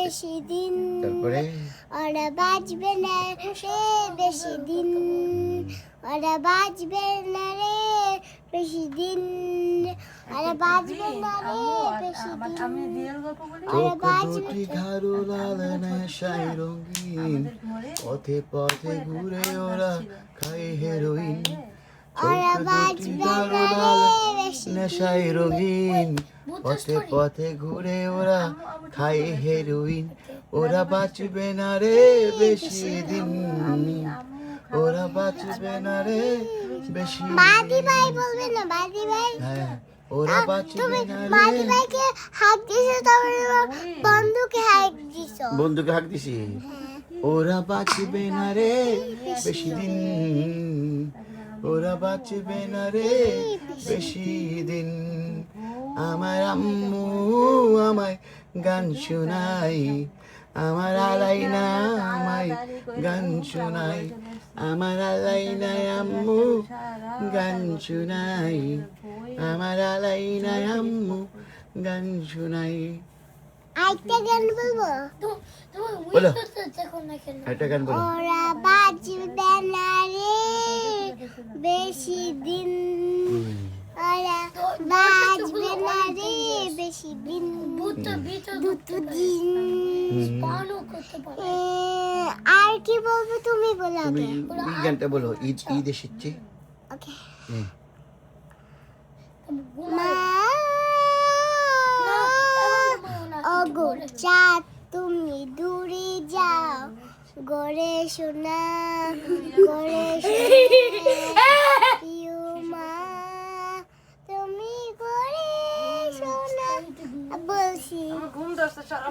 বেশি দিন তারপরে ওরা বাঁচবে না রে বেশি দিন ওরা বাঁচবে না রে বেশি দিন ওরা বাঁচবে না রে বেশি দিন ওরা চোখ বাঁচবে দুটি ঘাড়ু লাল নেশায় রঙিন পথে পথে ঘুরে ওরা খায় হেরোইন ওরা চোখ দুটি বাঁচবে ঘাড়ু না লাল রে বেশি নেশায় রঙিন পথে পথে ঘুরে ওরা খায় হেরোইন ওরা বাঁচবে না রে বেশি দিন ওরা বাঁচবে না রে বেশি বাদি দিন। ভাই বলবে না বাদি ভাই হ্যাঁ ওরা বাঁচবে তুমি না বাদি রে ভাইকে হাত দিছো তারপরে বন্ধুকে হাত দিছো বন্ধুকে হাঁক দিছি ওরা বাঁচবে না রে বেশি দিন ওরা বাঁচবে না রে বেশি দিন আমার আম্মু আমায় গান শোনাই আমার আলাইনা আমায় গান শোনাই আমার আলাইনায় আম্মু গান শোনাই আমার আলাইনায় আম্মু গান শোনাই আরেকটা গান বলবো বলো একটা গান বলো ওরা বাঁচবে না রে বেশি দিন ওরা বাঁচবে না রে বেশি দিন দুটো দিন আর কি বলবো তুমি বলো তুমি আগে এই গানটা বলো ঈদ ঈদ এসেছে ওকে হুম। মা ওগো চাঁদ তুমি দূরে যাও গড়ে শোনা প্রিয় মা তুমি গড়ে শোনা বলছি